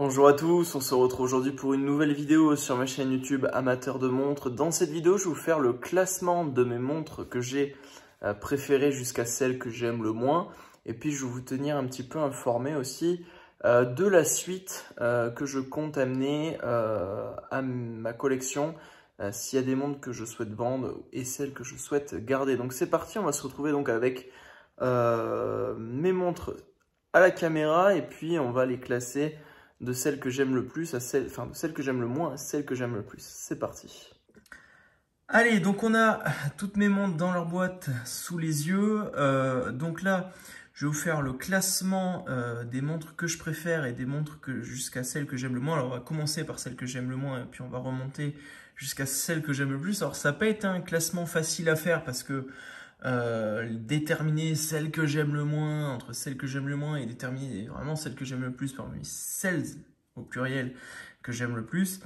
Bonjour à tous, on se retrouve aujourd'hui pour une nouvelle vidéo sur ma chaîne YouTube Amateur de montres. Dans cette vidéo, je vais vous faire le classement de mes montres que j'ai préférées jusqu'à celles que j'aime le moins. Et puis, je vais vous tenir un petit peu informé aussi de la suite que je compte amener à ma collection. S'il y a des montres que je souhaite vendre et celles que je souhaite garder. Donc c'est parti, on va se retrouver donc avec mes montres à la caméra et puis on va les classer de celles que j'aime le plus à celles, de celles que j'aime le moins à celles que j'aime le plus. C'est parti. Allez, donc on a toutes mes montres dans leur boîte sous les yeux. Donc là, je vais vous faire le classement des montres que je préfère et des montres jusqu'à celles que j'aime le moins. Alors on va commencer par celles que j'aime le moins et puis on va remonter jusqu'à celles que j'aime le plus. Alors ça n'a pas été un classement facile à faire parce que déterminer celles que j'aime le moins entre celles que j'aime le moins et déterminer vraiment celles que j'aime le plus parmi celles au pluriel que j'aime le plus,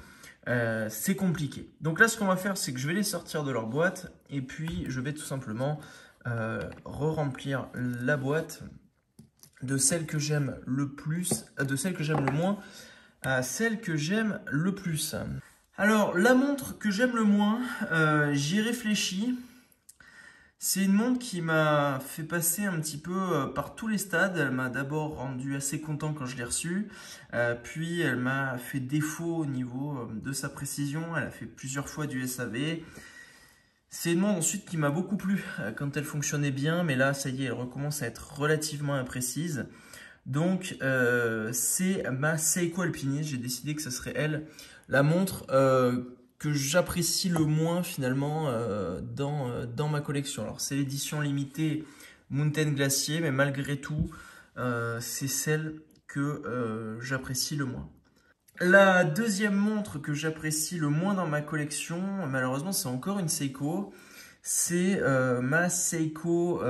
c'est compliqué. Donc là ce qu'on va faire, c'est que je vais les sortir de leur boîte et puis je vais tout simplement re-remplir la boîte de celles que j'aime le plus, de celles que j'aime le moins à celles que j'aime le plus. Alors la montre que j'aime le moins, j'y réfléchis. C'est une montre qui m'a fait passer un petit peu par tous les stades. Elle m'a d'abord rendu assez content quand je l'ai reçue, puis elle m'a fait défaut au niveau de sa précision. Elle a fait plusieurs fois du SAV. C'est une montre ensuite qui m'a beaucoup plu quand elle fonctionnait bien, mais là ça y est, elle recommence à être relativement imprécise. Donc c'est ma Seiko Alpinist. J'ai décidé que ce serait elle, la montre que j'apprécie le moins finalement dans ma collection. Alors c'est l'édition limitée Mountain Glacier, mais malgré tout, c'est celle que j'apprécie le moins. La deuxième montre que j'apprécie le moins dans ma collection, malheureusement c'est encore une Seiko, c'est ma Seiko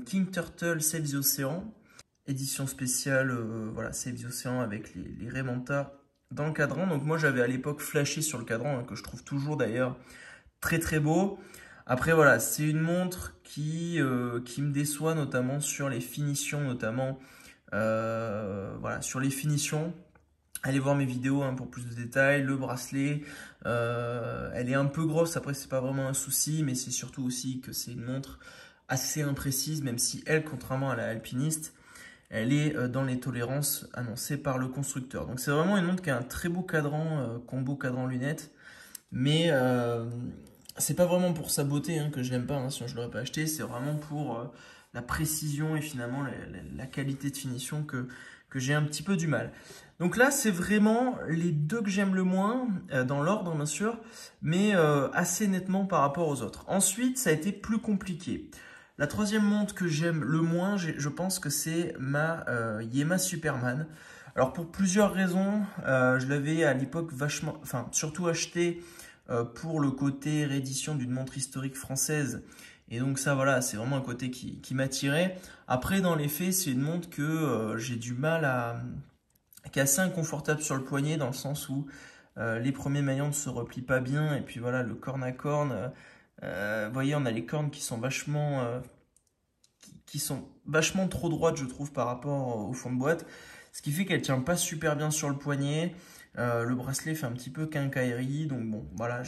King Turtle Save the Ocean, édition spéciale, voilà, Save the Ocean avec les Raymanta dans le cadran. Donc moi j'avais à l'époque flashé sur le cadran, que je trouve toujours d'ailleurs très très beau. Après voilà, c'est une montre qui me déçoit notamment sur les finitions, notamment voilà, sur les finitions. Allez voir mes vidéos pour plus de détails. Le bracelet, elle est un peu grosse, après c'est pas vraiment un souci, mais c'est surtout aussi que c'est une montre assez imprécise, même si elle, contrairement à la Alpinist, elle est dans les tolérances annoncées par le constructeur. Donc c'est vraiment une montre qui a un très beau cadran, combo cadran lunettes. Mais c'est pas vraiment pour sa beauté que je l'aime pas, sinon je l'aurais pas acheté. C'est vraiment pour la précision et finalement la qualité de finition que j'ai un petit peu du mal. Donc là c'est vraiment les deux que j'aime le moins, dans l'ordre bien sûr, mais assez nettement par rapport aux autres. Ensuite ça a été plus compliqué. La troisième montre que j'aime le moins, je pense que c'est ma Yema Superman. Alors pour plusieurs raisons, je l'avais à l'époque surtout acheté pour le côté réédition d'une montre historique française. Et donc ça voilà, c'est vraiment un côté qui m'attirait. Après dans les faits, c'est une montre que j'ai du mal qui est assez inconfortable sur le poignet dans le sens où les premiers maillons ne se replient pas bien. Et puis voilà, le corne à corne. Vous voyez, on a les cornes qui sont vachement trop droites, je trouve, par rapport au fond de boîte. Ce qui fait qu'elle tient pas super bien sur le poignet. Le bracelet fait un petit peu quincaillerie. Donc bon, voilà.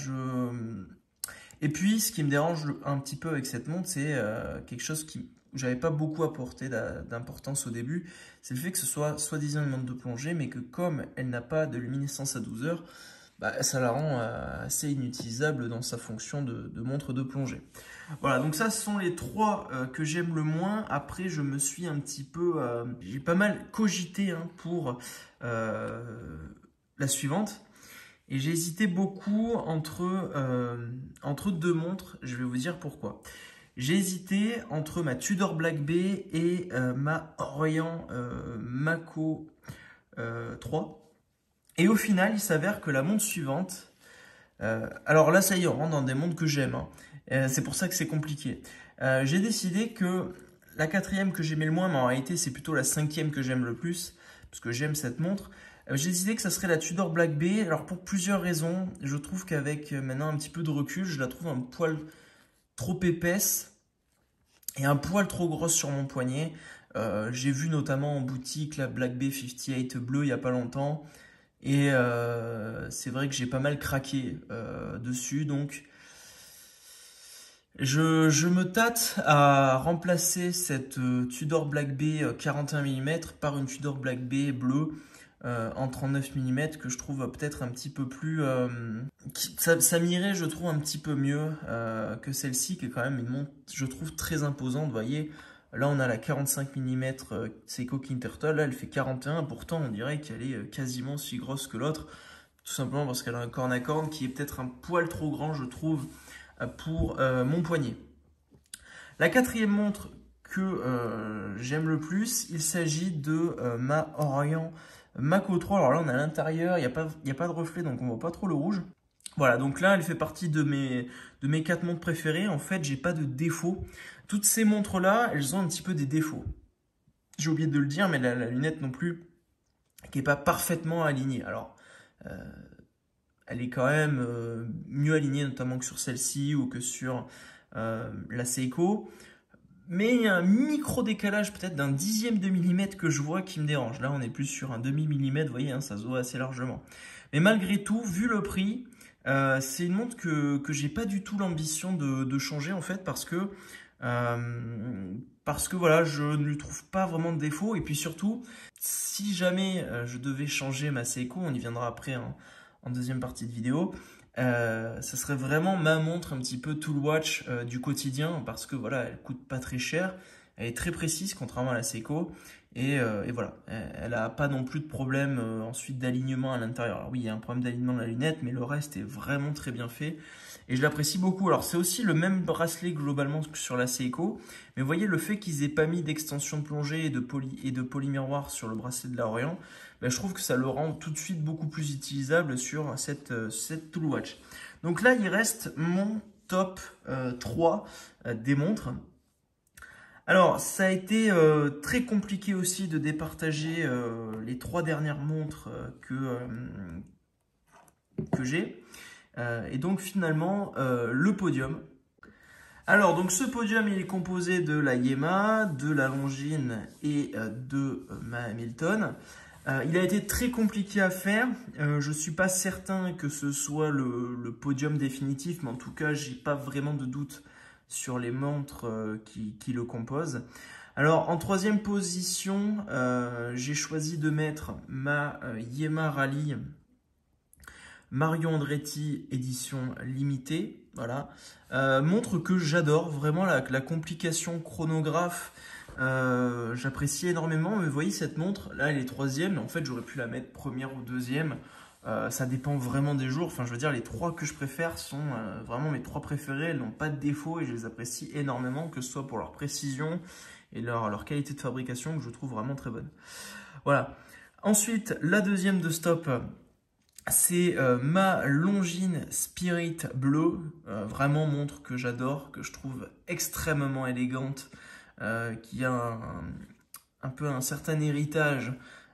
Et puis, ce qui me dérange un petit peu avec cette montre, c'est quelque chose où j'avais pas beaucoup apporté d'importance au début. C'est le fait que ce soit soi-disant une montre de plongée, mais que comme elle n'a pas de luminescence à 12 heures, ça la rend assez inutilisable dans sa fonction de montre de plongée. Voilà, donc ça ce sont les trois que j'aime le moins. Après je me suis un petit peu, j'ai pas mal cogité pour la suivante. Et j'ai hésité beaucoup entre deux montres, je vais vous dire pourquoi. J'ai hésité entre ma Tudor Black Bay et ma Orient Mako 3. Et au final, il s'avère que la montre suivante, alors là, ça y est, on rentre dans des montres que j'aime. C'est pour ça que c'est compliqué. J'ai décidé que la quatrième que j'aimais le moins, mais en réalité, c'est plutôt la cinquième que j'aime le plus, parce que j'aime cette montre. J'ai décidé que ça serait la Tudor Black Bay. Alors pour plusieurs raisons, je trouve qu'avec maintenant un petit peu de recul, je la trouve un poil trop épaisse et un poil trop grosse sur mon poignet. J'ai vu notamment en boutique la Black Bay 58 bleue il n'y a pas longtemps. Et c'est vrai que j'ai pas mal craqué dessus, donc je me tâte à remplacer cette Tudor Black Bay 41 mm par une Tudor Black Bay bleue en 39 mm que je trouve peut-être un petit peu plus... ça m'irait, je trouve, un petit peu mieux que celle-ci, qui est quand même une montre, je trouve, très imposante. Vous voyez, là on a la 45 mm Seiko King Turtle, là elle fait 41, pourtant on dirait qu'elle est quasiment aussi grosse que l'autre, tout simplement parce qu'elle a un corne à corne qui est peut-être un poil trop grand, je trouve, pour mon poignet. La quatrième montre que j'aime le plus, il s'agit de ma Orient Mako 3. Alors là, on est à l'intérieur, il n'y a pas de reflet, donc on voit pas trop le rouge. Voilà, donc là, elle fait partie de mes 4 montres préférées. En fait, j'ai pas de défaut. Toutes ces montres-là, elles ont un petit peu des défauts. J'ai oublié de le dire, mais la lunette non plus, qui n'est pas parfaitement alignée. Alors, elle est quand même mieux alignée, notamment que sur celle-ci ou que sur la Seiko. Mais il y a un micro décalage peut-être d'un dixième de millimètre que je vois qui me dérange. Là, on est plus sur un demi-millimètre, vous voyez, hein, ça se voit assez largement. Mais malgré tout, vu le prix, c'est une montre que j'ai pas du tout l'ambition de changer en fait parce que voilà, je ne lui trouve pas vraiment de défaut. Et puis surtout, si jamais je devais changer ma Seiko, on y viendra après en deuxième partie de vidéo, ça serait vraiment ma montre un petit peu tool watch du quotidien parce que voilà, elle coûte pas très cher, elle est très précise contrairement à la Seiko et voilà, elle a pas non plus de problème ensuite d'alignement à l'intérieur. Alors oui, il y a un problème d'alignement de la lunette, mais le reste est vraiment très bien fait et je l'apprécie beaucoup. Alors c'est aussi le même bracelet globalement que sur la Seiko, mais vous voyez le fait qu'ils aient pas mis d'extension de plongée et de polymiroir sur le bracelet de la Orient, ben, je trouve que ça le rend tout de suite beaucoup plus utilisable sur cette tool watch. Donc là, il reste mon top 3 des montres. Alors, ça a été très compliqué aussi de départager les 3 dernières montres que j'ai. Et donc finalement, le podium. Alors, donc ce podium, il est composé de la Yema, de la Longines et de ma Hamilton. Il a été très compliqué à faire. Je ne suis pas certain que ce soit le podium définitif, mais en tout cas, j'ai pas vraiment de doute sur les montres qui le composent. Alors, en troisième position, j'ai choisi de mettre ma Yema Rally Mario Andretti édition limitée. Voilà. Montre que j'adore, vraiment la complication chronographe. J'apprécie énormément, mais vous voyez cette montre, là elle est troisième, mais en fait j'aurais pu la mettre première ou deuxième, ça dépend vraiment des jours, enfin je veux dire les 3 que je préfère sont vraiment mes 3 préférés, elles n'ont pas de défaut et je les apprécie énormément, que ce soit pour leur précision et leur qualité de fabrication que je trouve vraiment très bonne. Voilà. Ensuite, la deuxième de stop, c'est ma Longines Spirit Bleu, vraiment montre que j'adore, que je trouve extrêmement élégante, qui a un peu un certain héritage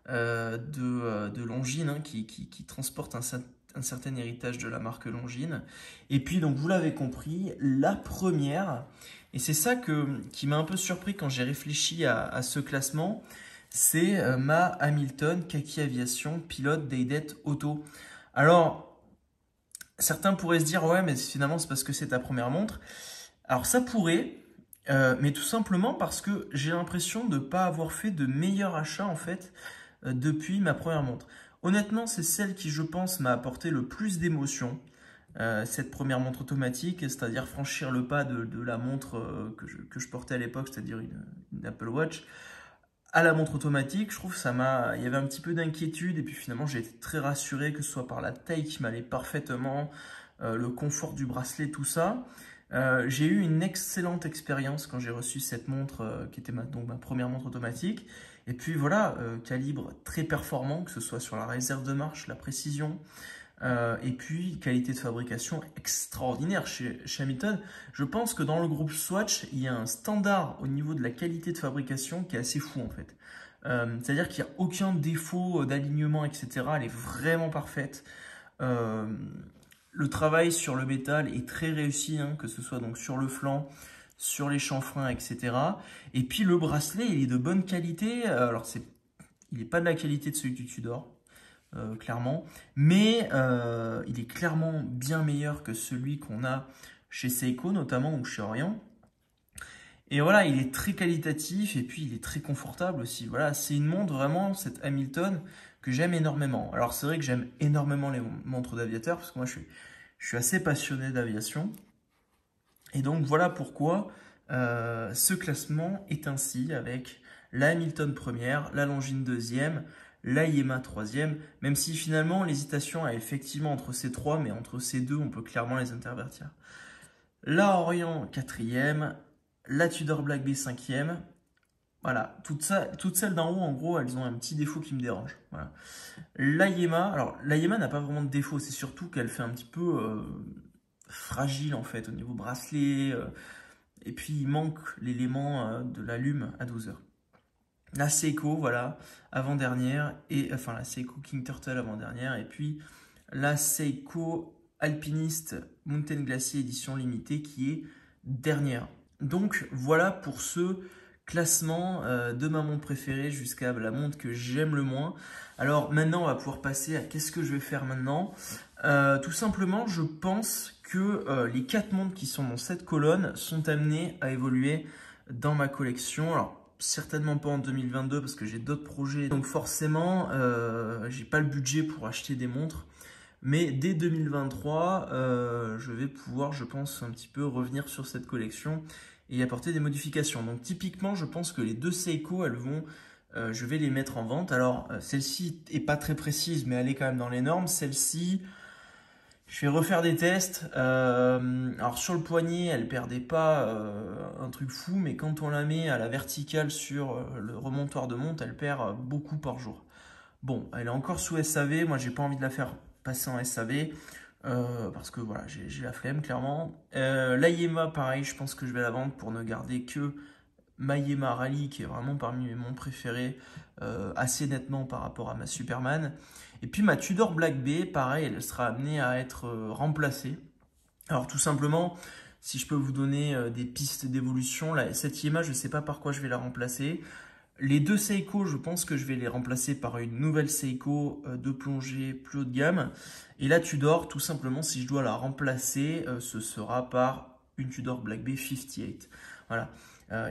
de Longines, hein, qui transporte un certain héritage de la marque Longines. Et puis, donc, vous l'avez compris, la première, et c'est ça qui m'a un peu surpris quand j'ai réfléchi à ce classement, c'est ma Hamilton Kaki Aviation Pilote Day-Date Auto. Alors, certains pourraient se dire, ouais, mais finalement, c'est parce que c'est ta première montre. Alors, ça pourrait... mais tout simplement parce que j'ai l'impression de ne pas avoir fait de meilleur achat en fait depuis ma première montre. Honnêtement, c'est celle qui, je pense, m'a apporté le plus d'émotion, cette première montre automatique, c'est-à-dire franchir le pas de la montre que je portais à l'époque, c'est-à-dire une Apple Watch, à la montre automatique. Je trouve que il y avait un petit peu d'inquiétude et puis finalement j'ai été très rassuré, que ce soit par la taille qui m'allait parfaitement, le confort du bracelet, tout ça. J'ai eu une excellente expérience quand j'ai reçu cette montre qui était donc ma première montre automatique. Et puis voilà, calibre très performant, que ce soit sur la réserve de marche, la précision, et puis qualité de fabrication extraordinaire chez Hamilton. Je pense que dans le groupe Swatch, il y a un standard au niveau de la qualité de fabrication qui est assez fou en fait. C'est-à-dire qu'il n'y a aucun défaut d'alignement, etc. Elle est vraiment parfaite. Le travail sur le métal est très réussi, hein, que ce soit donc sur le flanc, sur les chanfreins, etc. Et puis le bracelet, il est de bonne qualité. Alors il n'est pas de la qualité de celui du Tudor, clairement. Mais il est clairement bien meilleur que celui qu'on a chez Seiko, notamment, ou chez Orient. Et voilà, il est très qualitatif et puis il est très confortable aussi. Voilà, c'est une montre vraiment, cette Hamilton, que j'aime énormément. Alors c'est vrai que j'aime énormément les montres d'aviateurs parce que moi je suis assez passionné d'aviation. Et donc voilà pourquoi ce classement est ainsi avec la Hamilton première, la Longines deuxième, la Yema troisième, même si finalement l'hésitation est effectivement entre ces trois, mais entre ces deux on peut clairement les intervertir. La Orient quatrième, la Tudor Black Bay 5e. Voilà, toutes celles d'en haut, en gros, elles ont un petit défaut qui me dérange. Voilà. La Yema, alors la Yema n'a pas vraiment de défaut, c'est surtout qu'elle fait un petit peu fragile en fait au niveau bracelet. Et puis il manque l'élément de la lume à 12 heures. La Seiko, voilà, avant-dernière, enfin la Seiko King Turtle avant-dernière, et puis la Seiko Alpiniste Mountain Glacier édition limitée qui est dernière. Donc voilà pour ce classement de ma montre préférée jusqu'à la montre que j'aime le moins. Alors maintenant on va pouvoir passer à qu'est-ce que je vais faire maintenant. Tout simplement je pense que les 4 montres qui sont dans cette colonne sont amenées à évoluer dans ma collection. Alors certainement pas en 2022 parce que j'ai d'autres projets, donc forcément j'ai pas le budget pour acheter des montres. Mais dès 2023, je vais pouvoir, je pense, un petit peu revenir sur cette collection et y apporter des modifications. Donc typiquement, je pense que les deux Seiko, elles vont, je vais les mettre en vente. Alors celle-ci est pas très précise, mais elle est quand même dans les normes. Celle-ci, je vais refaire des tests. Alors sur le poignet, elle perdait pas un truc fou, mais quand on la met à la verticale sur le remontoir de montre, elle perd beaucoup par jour. Bon, elle est encore sous SAV. Moi, j'ai pas envie de la faire passer en SAV parce que voilà, j'ai la flemme clairement. La Yema, pareil, je pense que je vais la vendre pour ne garder que ma Yema Rally qui est vraiment parmi mes montres préférées assez nettement par rapport à ma Superman. Et puis ma Tudor Black Bay, pareil, elle sera amenée à être remplacée. Alors tout simplement, si je peux vous donner des pistes d'évolution, cette Yema, je ne sais pas par quoi je vais la remplacer. Les deux Seiko, je pense que je vais les remplacer par une nouvelle Seiko de plongée plus haut de gamme. Et la Tudor, tout simplement, si je dois la remplacer, ce sera par une Tudor Black Bay 58. Voilà.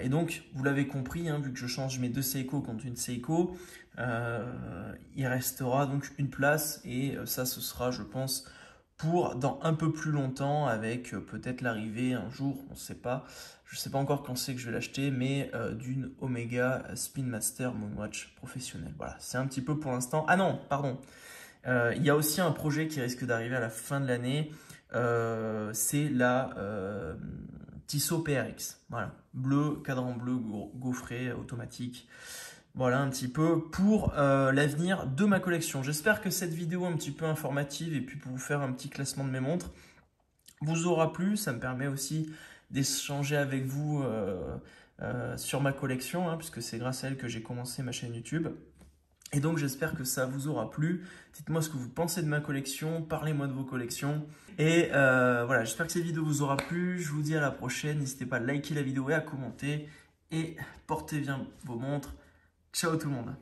Et donc, vous l'avez compris, hein, vu que je change mes deux Seiko contre une Seiko, il restera donc une place. Et ça, ce sera, je pense, pour dans un peu plus longtemps avec peut-être l'arrivée un jour, on ne sait pas. Je ne sais pas encore quand c'est que je vais l'acheter, mais d'une Omega Spin Master Moonwatch professionnelle. Voilà, c'est un petit peu pour l'instant. Ah non, pardon. Il y a aussi un projet qui risque d'arriver à la fin de l'année. C'est la Tissot PRX. Voilà, bleu, cadran bleu, gaufré, automatique. Voilà un petit peu pour l'avenir de ma collection. J'espère que cette vidéo un petit peu informative et puis pour vous faire un petit classement de mes montres vous aura plu. Ça me permet aussi d'échanger avec vous sur ma collection, hein, puisque c'est grâce à elle que j'ai commencé ma chaîne YouTube. Et donc j'espère que ça vous aura plu. Dites-moi ce que vous pensez de ma collection, parlez-moi de vos collections. Et voilà, j'espère que cette vidéo vous aura plu. Je vous dis à la prochaine. N'hésitez pas à liker la vidéo et à commenter. Et portez bien vos montres. Ciao tout le monde.